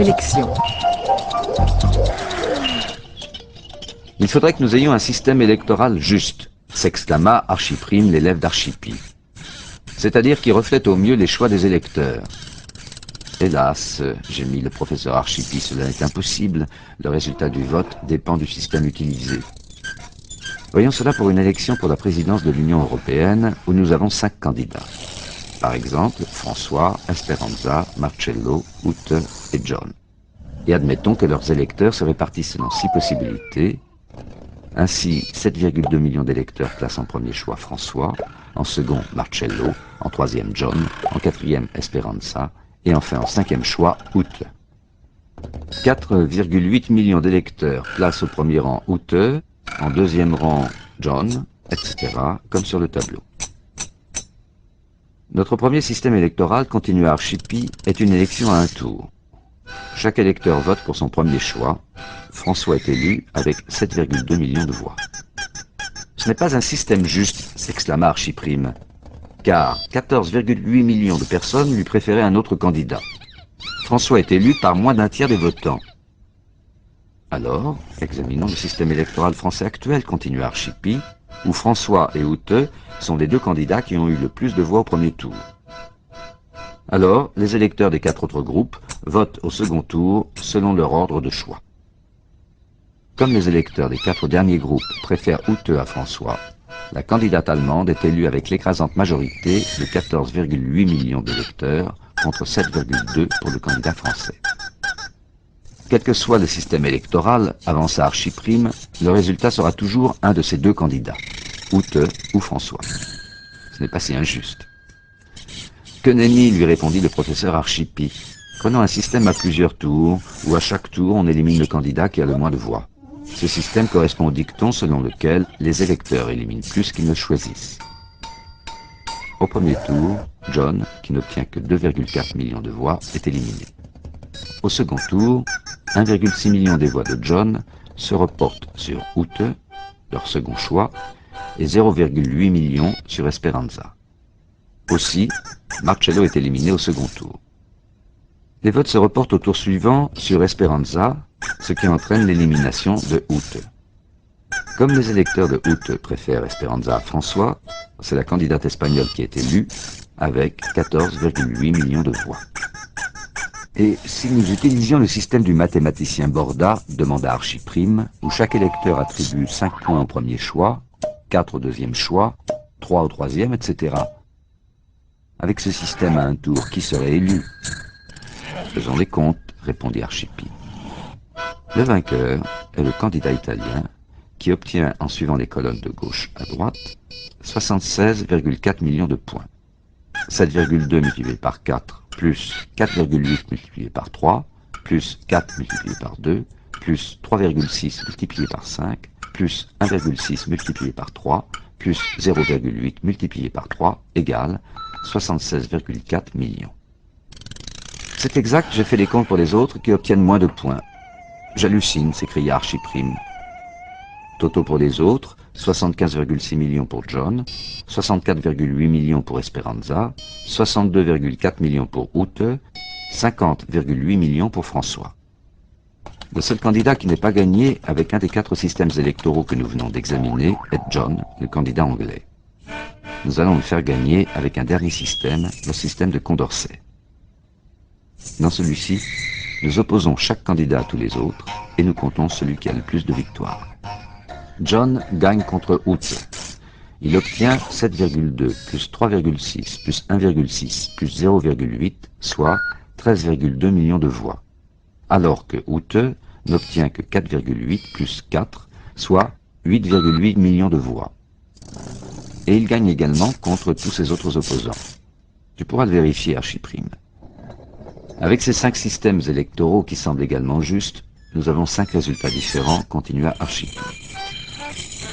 élection. Il faudrait que nous ayons un système électoral juste, s'exclama Archiprime, l'élève d'Archipi. C'est-à-dire qui reflète au mieux les choix des électeurs. Hélas, gémit le professeur Archipi, cela est impossible. Le résultat du vote dépend du système utilisé. Voyons cela pour une élection pour la présidence de l'Union européenne où nous avons 5 candidats. Par exemple, François, Esperanza, Marcello, Ute et John. Et admettons que leurs électeurs se répartissent selon 6 possibilités. Ainsi, 7,2 millions d'électeurs classent en premier choix François, en second Marcello, en troisième John, en quatrième Esperanza, et enfin en cinquième choix Ute. 4,8 millions d'électeurs placent au premier rang Ute, en deuxième rang John, etc., comme sur le tableau. Notre premier système électoral, continua Archipi, est une élection à un tour. Chaque électeur vote pour son premier choix. François est élu avec 7,2 millions de voix. Ce n'est pas un système juste, s'exclama Archiprime, car 14,8 millions de personnes lui préféraient un autre candidat. François est élu par moins d'un tiers des votants. Alors, examinons le système électoral français actuel, continua Archipi, où François et Ute sont les deux candidats qui ont eu le plus de voix au premier tour. Alors, les électeurs des 4 autres groupes votent au second tour selon leur ordre de choix. Comme les électeurs des 4 derniers groupes préfèrent Ute à François, la candidate allemande est élue avec l'écrasante majorité de 14,8 millions d'électeurs contre 7,2 pour le candidat français. Quel que soit le système électoral, avança Archiprime, le résultat sera toujours un de ces deux candidats, Ute ou François. Ce n'est pas si injuste. Que nenni, lui répondit le professeur Archipi. Prenons un système à plusieurs tours, où à chaque tour on élimine le candidat qui a le moins de voix. Ce système correspond au dicton selon lequel les électeurs éliminent plus qu'ils ne choisissent. Au premier tour, John, qui n'obtient que 2,4 millions de voix, est éliminé. Au second tour, 1,6 million des voix de John se reportent sur Ute, leur second choix, et 0,8 million sur Esperanza. Aussi, Marcello est éliminé au second tour. Les votes se reportent au tour suivant sur Esperanza, ce qui entraîne l'élimination de Ute. Comme les électeurs de Ute préfèrent Esperanza à François, c'est la candidate espagnole qui est élue, avec 14,8 millions de voix. Et si nous utilisions le système du mathématicien Borda, demanda Archiprime, où chaque électeur attribue 5 points au premier choix, 4 au deuxième choix, 3 au troisième, etc. Avec ce système à un tour, qui serait élu? Faisons les comptes, répondit Archipi. Le vainqueur est le candidat italien qui obtient, en suivant les colonnes de gauche à droite, 76,4 millions de points. 7,2 multiplié par 4, plus 4,8 multiplié par 3, plus 4 multiplié par 2, plus 3,6 multiplié par 5, plus 1,6 multiplié par 3, plus 0,8 multiplié par 3, égale 76,4 millions. C'est exact, j'ai fait les comptes pour les autres qui obtiennent moins de points. J'hallucine, s'écria Archiprime. Toto pour les autres, 75,6 millions pour John, 64,8 millions pour Esperanza, 62,4 millions pour Ute, 50,8 millions pour François. Le seul candidat qui n'est pas gagné avec un des 4 systèmes électoraux que nous venons d'examiner est John, le candidat anglais. Nous allons le faire gagner avec un dernier système, le système de Condorcet. Dans celui-ci, nous opposons chaque candidat à tous les autres et nous comptons celui qui a le plus de victoires. John gagne contre Ute. Il obtient 7,2 plus 3,6 plus 1,6 plus 0,8, soit 13,2 millions de voix. Alors que Ute n'obtient que 4,8 plus 4, soit 8,8 millions de voix. Et il gagne également contre tous ses autres opposants. Tu pourras le vérifier, Archiprime. Avec ces 5 systèmes électoraux qui semblent également justes, nous avons 5 résultats différents, continua Archipi.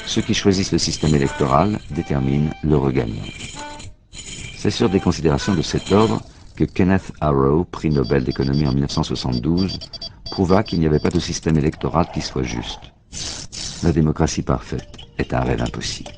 Ceux qui choisissent le système électoral déterminent le regagnant. C'est sur des considérations de cet ordre que Kenneth Arrow, prix Nobel d'économie en 1972, prouva qu'il n'y avait pas de système électoral qui soit juste. La démocratie parfaite est un rêve impossible.